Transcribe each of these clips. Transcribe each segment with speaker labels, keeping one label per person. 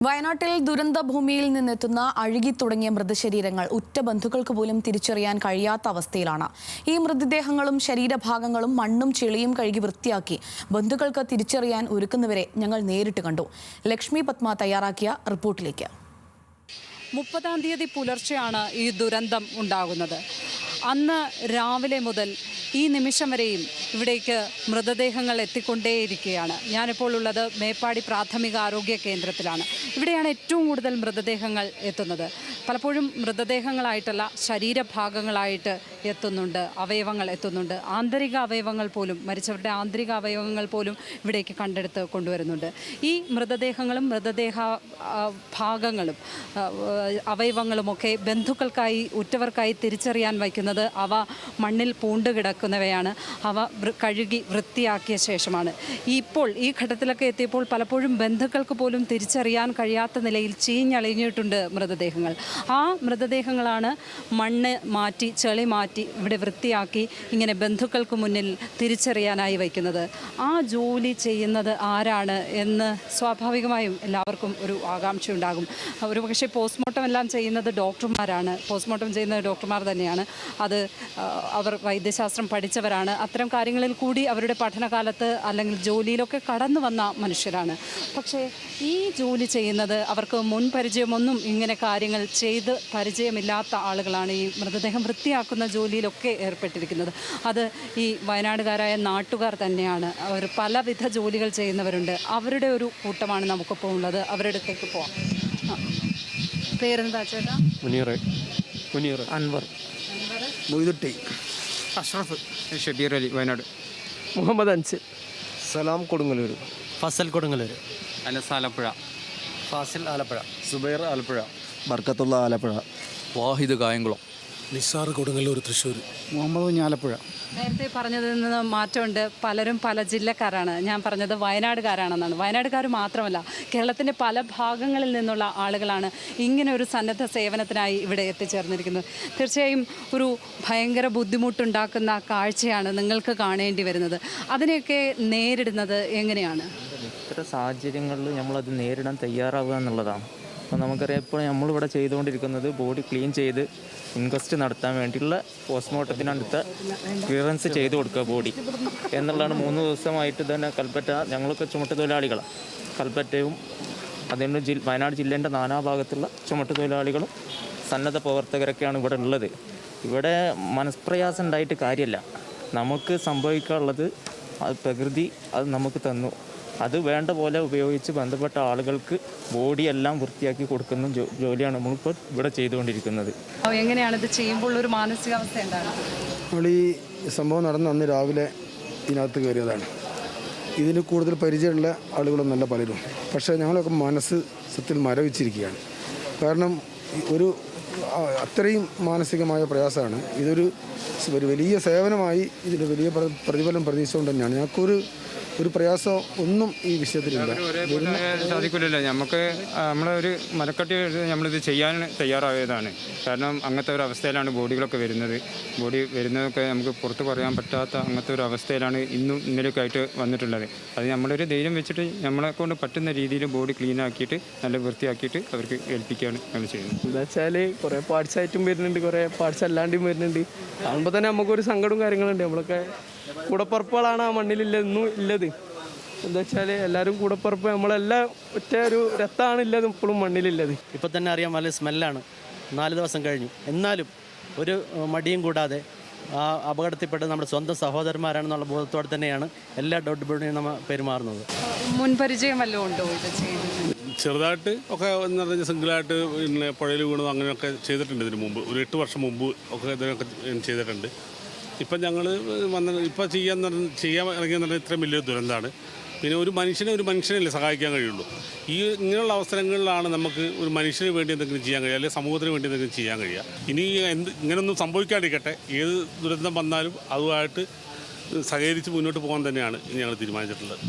Speaker 1: വയനാട്ടിൽ ദുരന്ത ഭൂമിയിൽ നിന്നെത്തുന്ന അഴുകിത്തുടങ്ങിയ മൃതശരീരങ്ങൾ ഉറ്റ ബന്ധുക്കൾക്ക് പോലും തിരിച്ചറിയാൻ കഴിയാത്ത അവസ്ഥയിലാണ്. ഈ മൃതദേഹങ്ങളും ശരീരഭാഗങ്ങളും മണ്ണും ചെളിയും കഴുകി വൃത്തിയാക്കി ബന്ധുക്കൾക്ക് തിരിച്ചറിയാൻ ഒരുക്കുന്നവരെ ഞങ്ങൾ നേരിട്ട് കണ്ടു. ലക്ഷ്മി പത്മ തയ്യാറാക്കിയ റിപ്പോർട്ടിലേക്ക്.
Speaker 2: 30-ാം തീയതി പുലർച്ചെയാണ് ഈ ദുരന്തം ഉണ്ടാകുന്നത്. അന്ന് രാവിലെ മുതൽ ഈ നിമിഷം വരെയും ഇവിടേക്ക് മൃതദേഹങ്ങൾ എത്തിക്കൊണ്ടേയിരിക്കുകയാണ്. ഞാനിപ്പോൾ ഉള്ളത് മേപ്പാടി പ്രാഥമിക ആരോഗ്യ കേന്ദ്രത്തിലാണ്. ഇവിടെയാണ് ഏറ്റവും കൂടുതൽ മൃതദേഹങ്ങൾ എത്തുന്നത്. പലപ്പോഴും മൃതദേഹങ്ങളായിട്ടല്ല, ശരീരഭാഗങ്ങളായിട്ട് എത്തുന്നുണ്ട്, അവയവങ്ങൾ എത്തുന്നുണ്ട്. ആന്തരിക അവയവങ്ങൾ പോലും, മരിച്ചവരുടെ ആന്തരിക അവയവങ്ങൾ പോലും ഇവിടേക്ക് കണ്ടെടുത്ത് കൊണ്ടുവരുന്നുണ്ട്. ഈ മൃതദേഹങ്ങളും മൃതദേഹ ഭാഗങ്ങളും അവയവങ്ങളുമൊക്കെ ബന്ധുക്കൾക്കായി, ഉറ്റവർക്കായി തിരിച്ചറിയാൻ വയ്ക്കുന്നത് അവ മണ്ണിൽ പൂണ്ടുകിടക്കുന്നവയാണ്. അവ കഴുകി വൃത്തിയാക്കിയ ശേഷമാണ്. ഇപ്പോൾ ഈ ഘട്ടത്തിലൊക്കെ എത്തിയപ്പോൾ പലപ്പോഴും ബന്ധുക്കൾക്ക് പോലും തിരിച്ചറിയാൻ കഴിയാത്ത നിലയിൽ ചീഞ്ഞളിഞ്ഞിട്ടുണ്ട് മൃതദേഹങ്ങൾ. ആ മൃതദേഹങ്ങളാണ് മണ്ണ് മാറ്റി, ചെളി മാറ്റി ഇവിടെ വൃത്തിയാക്കി ഇങ്ങനെ ബന്ധുക്കൾക്ക് മുന്നിൽ തിരിച്ചറിയാനായി വയ്ക്കുന്നത്. ആ ജോലി ചെയ്യുന്നത് ആരാണ് എന്ന് സ്വാഭാവികമായും എല്ലാവർക്കും ഒരു ആകാംക്ഷയുണ്ടാകും. ഒരു പക്ഷേ പോസ്റ്റ്മോർട്ടം എല്ലാം ചെയ്യുന്നത് ഡോക്ടർമാരാണ്, പോസ്റ്റ്മോർട്ടം ചെയ്യുന്നത് ഡോക്ടർമാർ തന്നെയാണ്. അത് അവർ വൈദ്യശാസ്ത്രം പഠിച്ചവരാണ്. അത്തരം കാര്യങ്ങളിൽ കൂടി അവരുടെ പഠനകാലത്ത് അല്ലെങ്കിൽ ജോലിയിലൊക്കെ കടന്നു വന്ന മനുഷ്യരാണ്. പക്ഷേ ഈ ജോലി ചെയ്യുന്നത് അവർക്ക് മുൻ പരിചയമൊന്നും ഇങ്ങനെ കാര്യങ്ങൾ ചെയ്ത് പരിചയമില്ലാത്ത ആളുകളാണ് ഈ മൃതദേഹം വൃത്തിയാക്കുന്ന ജോലിയിലൊക്കെ ഏർപ്പെട്ടിരിക്കുന്നത്. അത് ഈ വയനാടുകാരായ നാട്ടുകാർ തന്നെയാണ്. അവർ പലവിധ ജോലികൾ ചെയ്യുന്നവരുണ്ട്. അവരുടെ ഒരു കൂട്ടമാണ് നമുക്കിപ്പോൾ ഉള്ളത്. അവരുടെ അടുത്തേക്ക് പോവാം. പേരെന്താ ചേട്ടാ?
Speaker 3: മുനീർ, അൻവർ, മൊയ്തുട്ടി, അഷ്റഫ്, ഷബീർ അലി, വയനാട്,
Speaker 4: മുഹമ്മദ് അൻസിൽ,
Speaker 5: സലാം കൊടുങ്ങല്ലൂർ,
Speaker 4: ഫസൽ കൊടുങ്ങല്ലൂർ,
Speaker 3: അനസ് ആലപ്പുഴ,
Speaker 4: ഫാസിൽ ആലപ്പുഴ,
Speaker 5: സുബൈർ ആലപ്പുഴ,
Speaker 6: ബർക്കത്തുള്ള ആലപ്പുഴ,
Speaker 7: വാഹിദ് കായംകുളം,
Speaker 8: നിസാർ കൊടുങ്ങല്ലൂർ, തൃശ്ശൂർ,
Speaker 5: മുഹമ്മദ് ആലപ്പുഴ.
Speaker 2: നേരത്തെ പറഞ്ഞതിൽ നിന്ന് മാറ്റമുണ്ട്. പലരും പല ജില്ലക്കാരാണ്. ഞാൻ പറഞ്ഞത് വയനാടുകാരാണെന്നാണ്. വയനാടുകാർ മാത്രമല്ല, കേരളത്തിൻ്റെ പല ഭാഗങ്ങളിൽ നിന്നുള്ള ആളുകളാണ് ഇങ്ങനെ ഒരു സന്നദ്ധ സേവനത്തിനായി ഇവിടെ എത്തിച്ചേർന്നിരിക്കുന്നത്. തീർച്ചയായും ഒരു ഭയങ്കര ബുദ്ധിമുട്ടുണ്ടാക്കുന്ന കാഴ്ചയാണ് നിങ്ങൾക്ക് കാണേണ്ടി വരുന്നത്. അതിനെയൊക്കെ നേരിടുന്നത് എങ്ങനെയാണ്?
Speaker 7: ഇത്തരം സാഹചര്യങ്ങളിൽ നമ്മളത് നേരിടാൻ തയ്യാറാവുക എന്നുള്ളതാണ്. അപ്പോൾ നമുക്കറിയാം, ഇപ്പോൾ നമ്മളിവിടെ ചെയ്തുകൊണ്ടിരിക്കുന്നത് ബോഡി ക്ലീൻ ചെയ്ത് ഇൻക്വസ്റ്റ് നടത്താൻ വേണ്ടിയുള്ള പോസ്റ്റ്മോർട്ടത്തിനടുത്ത ക്ലിയറൻസ് ചെയ്ത് കൊടുക്കുക ബോഡി എന്നുള്ളതാണ്. 3 ദിവസമായിട്ട് തന്നെ കൽപ്പറ്റ, ഞങ്ങളൊക്കെ ചുമട്ടുതൊഴിലാളികളാണ്. കൽപ്പറ്റയും അതിന് വയനാട് ജില്ലേൻ്റെ നാനാഭാഗത്തുള്ള ചുമട്ടുതൊഴിലാളികളും സന്നദ്ധ പ്രവർത്തകരൊക്കെയാണ് ഇവിടെ ഉള്ളത്. ഇവിടെ മനസ്പ്രയാസം ഉണ്ടായിട്ട് കാര്യമല്ല. നമുക്ക് സംഭവിക്കാനുള്ളത് അത് പ്രകൃതി അത് നമുക്ക് തന്നു. അത് വേണ്ട പോലെ ഉപയോഗിച്ച് ബന്ധപ്പെട്ട ആളുകൾക്ക് ബോഡിയെല്ലാം വൃത്തിയാക്കി കൊടുക്കുന്ന ജോലിയാണ് നമ്മളിപ്പോൾ ഇവിടെ ചെയ്തുകൊണ്ടിരിക്കുന്നത്.
Speaker 2: എങ്ങനെയാണ് ഇത് ചെയ്യുമ്പോൾ ഒരു മാനസികാവസ്ഥ എന്താണ്?
Speaker 5: നമ്മൾ ഈ സംഭവം നടന്ന അന്ന് രാവിലെ ഇതിനകത്ത് കയറിയതാണ്. ഇതിന് കൂടുതൽ പരിചയമുള്ള ആളുകളൊന്നല്ല പലരും. പക്ഷേ ഞങ്ങളൊക്കെ മനസ്സ് സത്യത്തിൽ മരവിച്ചിരിക്കുകയാണ്. കാരണം ഒരു അത്രയും മാനസികമായ പ്രയാസമാണ്. ഇതൊരു വലിയ സേവനമായി ഇതിന് വലിയ പ്രതിഫലം പ്രതീക്ഷിച്ചുകൊണ്ട് തന്നെയാണ്. ഞങ്ങൾക്കൊരു പ്രയാസം ഒന്നും ഈ വിഷയത്തിലില്ല.
Speaker 3: സാധിക്കില്ലല്ലോ. നമുക്ക് നമ്മളൊരു മനക്കെട്ടി നമ്മളിത് ചെയ്യാൻ തയ്യാറായതാണ്. കാരണം അങ്ങനത്തെ ഒരു അവസ്ഥയിലാണ് ബോഡികളൊക്കെ വരുന്നത്. ബോഡി വരുന്നതൊക്കെ നമുക്ക് പുറത്ത് പറയാൻ പറ്റാത്ത അങ്ങനത്തെ ഒരു അവസ്ഥയിലാണ് ഇന്നും ഇന്നലെയൊക്കെ ആയിട്ട് വന്നിട്ടുള്ളത്. അത് നമ്മളൊരു ധൈര്യം വെച്ചിട്ട് നമ്മളെ കൊണ്ട് പറ്റുന്ന രീതിയിൽ ബോഡി ക്ലീൻ ആക്കിയിട്ട് നല്ല വൃത്തിയാക്കിയിട്ട് അവർക്ക് ഏൽപ്പിക്കുകയാണ് നമ്മൾ ചെയ്യുന്നത്.
Speaker 4: എന്താ വെച്ചാൽ കുറേ പാർട്സ് ആയിട്ടും വരുന്നുണ്ട്, കുറേ പാർട്സ് അല്ലാണ്ടും വരുന്നുണ്ട്. കാണുമ്പോൾ തന്നെ നമുക്കൊരു സങ്കടവും കാര്യങ്ങളുണ്ട്. നമ്മളൊക്കെ കൂടപ്പറപ്പുകളാണ് ആ മണ്ണിലില്ലെന്നും ഇല്ലത്. എന്താ വെച്ചാൽ എല്ലാവരും കൂടപ്പറപ്പ്, നമ്മളെല്ലാം ഒറ്റ ഒരു രഥമാണ് ഇല്ലത് ഇപ്പോഴും മണ്ണിലില്ലത്.
Speaker 9: ഇപ്പം തന്നെ അറിയാൻ നല്ല സ്മെല്ലാണ്. 4 ദിവസം കഴിഞ്ഞു. എന്നാലും ഒരു മടിയും കൂടാതെ ആ അപകടത്തിൽപ്പെട്ട് നമ്മുടെ സ്വന്തം സഹോദരന്മാരാണെന്നുള്ള ബോധത്തോടെ തന്നെയാണ് എല്ലാ ഡോട്ട് ബോഡിയും നമ്മൾ പെരുമാറുന്നത്.
Speaker 2: മുൻപരിചയം വല്ലതും ഉണ്ടോ ഇത് ചെയ്യുന്നത്?
Speaker 8: ചെറുതായിട്ട് ഒക്കെ എന്ന് പറഞ്ഞാൽ സിംഗിളായിട്ട് പിന്നെ പുഴയിൽ വീണത് അങ്ങനെയൊക്കെ ചെയ്തിട്ടുണ്ട്. ഇതിന് മുമ്പ് ഒരു 8 വർഷം മുമ്പ് ഒക്കെ ഇതിനൊക്കെ ചെയ്തിട്ടുണ്ട്. ഇപ്പം ഞങ്ങൾ ഇപ്പം ചെയ്യാൻ ഇറങ്ങിയെന്ന് പറഞ്ഞാൽ ഇത്രയും വലിയൊരു ദുരന്തമാണ്. പിന്നെ ഒരു മനുഷ്യനല്ലേ സഹായിക്കാൻ കഴിയുള്ളൂ. ഈ ഇങ്ങനെയുള്ള അവസരങ്ങളിലാണ് നമുക്ക് ഒരു മനുഷ്യന് വേണ്ടി എന്തെങ്കിലും ചെയ്യാൻ കഴിയുക, അല്ലെങ്കിൽ സമൂഹത്തിന് വേണ്ടി എന്തെങ്കിലും ചെയ്യാൻ കഴിയുക. ഇനി ഇങ്ങനെയൊന്നും സംഭവിക്കാതിരിക്കട്ടെ. ഏത് ദുരന്തം വന്നാലും അതുമായിട്ട് സഹകരിച്ച് മുന്നോട്ട് പോകാൻ തന്നെയാണ് ഞങ്ങൾ തീരുമാനിച്ചിട്ടുള്ളത്.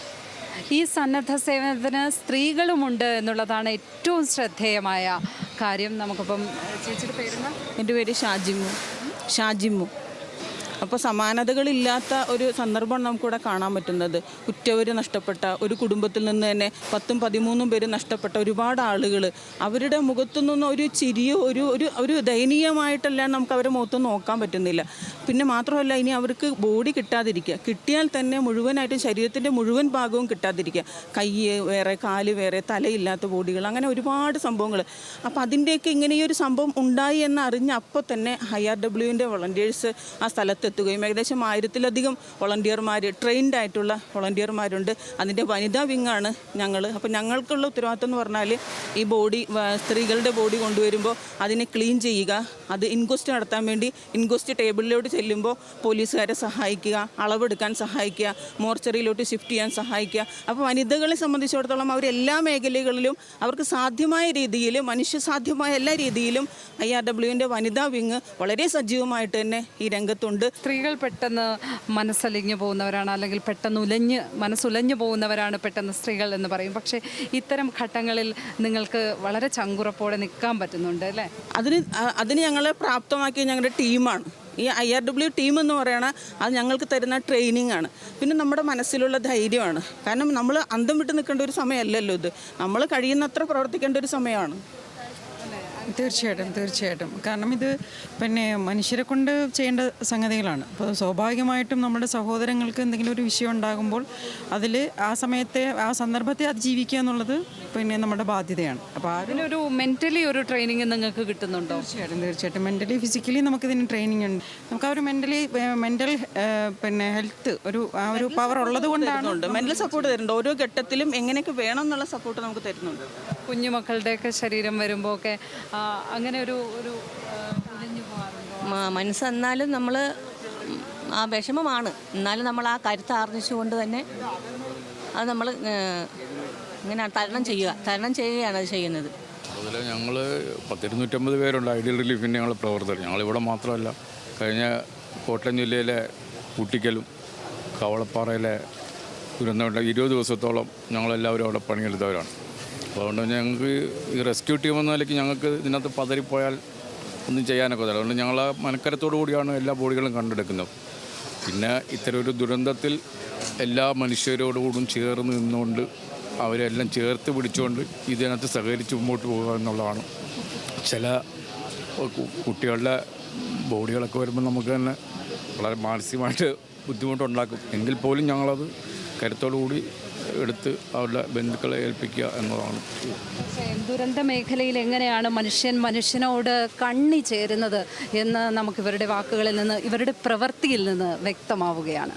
Speaker 2: ഈ സന്നദ്ധ സേവനത്തിന് സ്ത്രീകളുമുണ്ട് എന്നുള്ളതാണ് ഏറ്റവും ശ്രദ്ധേയമായ കാര്യം. നമുക്കിപ്പം ചേച്ചിയുടെ പേരെന്താ?
Speaker 10: എൻ്റെ പേര് ഷാജിമു.
Speaker 6: അപ്പോൾ സമാനതകളില്ലാത്ത ഒരു സന്ദർഭമാണ് നമുക്കിവിടെ കാണാൻ പറ്റുന്നത്. ഉറ്റവർ നഷ്ടപ്പെട്ട ഒരു കുടുംബത്തിൽ നിന്ന് തന്നെ 10-13 പേര് നഷ്ടപ്പെട്ട ഒരുപാട് ആളുകൾ, അവരുടെ മുഖത്തു നിന്നും ഒരു ചിരിയോ ഒരു ദയനീയമായിട്ടല്ലാണ്ട് നമുക്ക് അവരുടെ മുഖത്ത് നോക്കാൻ പറ്റുന്നില്ല. പിന്നെ മാത്രമല്ല, ഇനി അവർക്ക് ബോഡി കിട്ടാതിരിക്കുക, കിട്ടിയാൽ തന്നെ മുഴുവനായിട്ടും ശരീരത്തിൻ്റെ മുഴുവൻ ഭാഗവും കിട്ടാതിരിക്കുക, കൈ വേറെ, കാല് വേറെ, തലയില്ലാത്ത ബോഡികൾ, അങ്ങനെ ഒരുപാട് സംഭവങ്ങൾ. അപ്പോൾ അതിൻ്റെയൊക്കെ ഇങ്ങനെ ഈ ഒരു സംഭവം ഉണ്ടായി എന്ന് അറിഞ്ഞ അപ്പോൾ തന്നെ IRWൻ്റെ വോളണ്ടിയേഴ്സ് ആ സ്ഥലത്തെത്തുകയും ഏകദേശം 1000-ലധികം വോളണ്ടിയർമാർ, ട്രെയിൻഡ് ആയിട്ടുള്ള വോളണ്ടിയർമാരുണ്ട്. അതിൻ്റെ വനിതാ വിങ്ങാണ് ഞങ്ങൾ. അപ്പോൾ ഞങ്ങൾക്കുള്ള ഉത്തരവാദിത്വം എന്ന് പറഞ്ഞാൽ ഈ ബോഡി, സ്ത്രീകളുടെ ബോഡി കൊണ്ടുവരുമ്പോൾ അതിനെ ക്ലീൻ ചെയ്യുക, അത് ഇൻക്വസ്റ്റ് നടത്താൻ വേണ്ടി ഇൻക്വസ്റ്റ് ടേബിളിലോട്ട് ചെല്ലുമ്പോൾ പോലീസുകാരെ സഹായിക്കുക, അളവെടുക്കാൻ സഹായിക്കുക, മോർച്ചറിയിലോട്ട് ഷിഫ്റ്റ് ചെയ്യാൻ സഹായിക്കുക. അപ്പോൾ വനിതകളെ സംബന്ധിച്ചിടത്തോളം അവരെല്ലാ മേഖലകളിലും അവർക്ക് സാധ്യമായ രീതിയിൽ, മനുഷ്യസാധ്യമായ എല്ലാ രീതിയിലും IRWൻ്റെ വനിതാ വിങ് വളരെ സജീവമായിട്ട് തന്നെ ഈ രംഗത്തുണ്ട്.
Speaker 2: സ്ത്രീകൾ പെട്ടെന്ന് മനസ്സലിഞ്ഞു പോകുന്നവരാണ്, അല്ലെങ്കിൽ പെട്ടെന്ന് മനസ്സുലഞ്ഞു പോകുന്നവരാണ് പെട്ടെന്ന് സ്ത്രീകൾ എന്ന് പറയും. പക്ഷേ ഇത്തരം ഘട്ടങ്ങളിൽ നിങ്ങൾക്ക് വളരെ ചങ്കുറപ്പോടെ നിൽക്കാൻ പറ്റുന്നുണ്ട് അല്ലേ?
Speaker 6: അതിന് ഞങ്ങളെ പ്രാപ്തമാക്കിയ ഞങ്ങളുടെ ടീമാണ്. ഈ IRW ടീം എന്ന് പറയുന്നത് അത് ഞങ്ങൾക്ക് തരുന്ന ട്രെയിനിങ് ആണ്. പിന്നെ നമ്മുടെ മനസ്സിലുള്ള ധൈര്യമാണ്. കാരണം നമ്മൾ അന്തം വിട്ട് നിൽക്കേണ്ട ഒരു സമയമല്ലല്ലോ ഇത്, നമ്മൾ കഴിയുന്നത്ര പ്രവർത്തിക്കേണ്ട ഒരു സമയമാണ്.
Speaker 10: തീർച്ചയായിട്ടും. കാരണം ഇത് പിന്നെ മനുഷ്യരെ കൊണ്ട് ചെയ്യേണ്ട സംഗതികളാണ്. അപ്പോൾ സ്വാഭാവികമായിട്ടും നമ്മുടെ സഹോദരങ്ങൾക്ക് എന്തെങ്കിലും ഒരു വിഷയം ഉണ്ടാകുമ്പോൾ അതിൽ ആ സമയത്തെ, ആ സന്ദർഭത്തെ അതിജീവിക്കുക എന്നുള്ളത് പിന്നെ നമ്മുടെ ബാധ്യതയാണ്. അപ്പോൾ
Speaker 2: അതിനൊരു മെൻ്റലി ഒരു ട്രെയിനിങ് നിങ്ങൾക്ക് കിട്ടുന്നുണ്ടോ?
Speaker 10: തീർച്ചയായിട്ടും മെൻ്റലി, ഫിസിക്കലി നമുക്കിതിന് ട്രെയിനിങ് ഉണ്ട്. നമുക്ക് ആ ഒരു മെൻ്റൽ പിന്നെ ഹെൽത്ത് ആ ഒരു പവർ ഉള്ളത് കൊണ്ടാണ്.
Speaker 6: മെൻ്റൽ സപ്പോർട്ട് തരുന്നുണ്ട്. ഓരോ ഘട്ടത്തിലും എങ്ങനെയൊക്കെ വേണം എന്നുള്ള സപ്പോർട്ട് നമുക്ക് തരുന്നുണ്ട്.
Speaker 2: കുഞ്ഞുമക്കളുടെയൊക്കെ ശരീരം വരുമ്പോൾ ഒക്കെ അങ്ങനെ ഒരു
Speaker 11: മനസ്സെന്നാലും നമ്മൾ ആ വിഷമമാണ്, എന്നാലും നമ്മൾ ആ കരുത്ത് ആർജിച്ചുകൊണ്ട് തന്നെ അത് നമ്മൾ ഇങ്ങനെ തരണം ചെയ്യുകയാണ് അത് ചെയ്യുന്നത്.
Speaker 12: അതുപോലെ ഞങ്ങൾ 250 പേരുണ്ട് ഐഡിയൽ റിലീഫിൻ്റെ ഞങ്ങൾ പ്രവർത്തകർ. ഞങ്ങളിവിടെ മാത്രമല്ല, കഴിഞ്ഞ കോട്ടയം ജില്ലയിലെ കുട്ടിക്കലും കവളപ്പാറയിലെ ദുരന്തമുണ്ട 20 ദിവസത്തോളം ഞങ്ങളെല്ലാവരും അവിടെ പണിയെടുത്തവരാണ്. അപ്പോൾ അതുകൊണ്ട് ഞങ്ങൾക്ക് ഈ റെസ്ക്യൂ ടീം എന്ന നിലയ്ക്ക് ഞങ്ങൾക്ക് ഇതിനകത്ത് പതറിപ്പോയാൽ ഒന്നും ചെയ്യാനൊക്കെ തരാം. അതുകൊണ്ട് ഞങ്ങൾ ആ മനക്കരത്തോടു കൂടിയാണ് എല്ലാ ബോഡികളും കണ്ടെടുക്കുന്നത്. പിന്നെ ഇത്തരം ഒരു ദുരന്തത്തിൽ എല്ലാ മനുഷ്യരോടുകൂടും ചേർന്ന് നിന്നുകൊണ്ട് അവരെല്ലാം ചേർത്ത് പിടിച്ചുകൊണ്ട് ഇതിനകത്ത് സഹകരിച്ച് മുമ്പോട്ട് പോകുക എന്നുള്ളതാണ്. ചില കുട്ടികളുടെ ബോഡികളൊക്കെ വരുമ്പോൾ നമുക്ക് തന്നെ വളരെ മാനസികമായിട്ട് ബുദ്ധിമുട്ടുണ്ടാക്കും. എങ്കിൽ പോലും ഞങ്ങളത് കരുത്തോടു കൂടി എടുത്ത് അവരുടെ ബന്ധുക്കളെ ഏൽപ്പിക്കുക എന്നതാണ്.
Speaker 2: ദുരന്ത മേഖലയിൽ എങ്ങനെയാണ് മനുഷ്യനോട് കണ്ണി ചേരുന്നത് എന്ന് നമുക്ക് ഇവരുടെ വാക്കുകളിൽ നിന്ന്, ഇവരുടെ പ്രവൃത്തിയിൽ നിന്ന് വ്യക്തമാവുകയാണ്.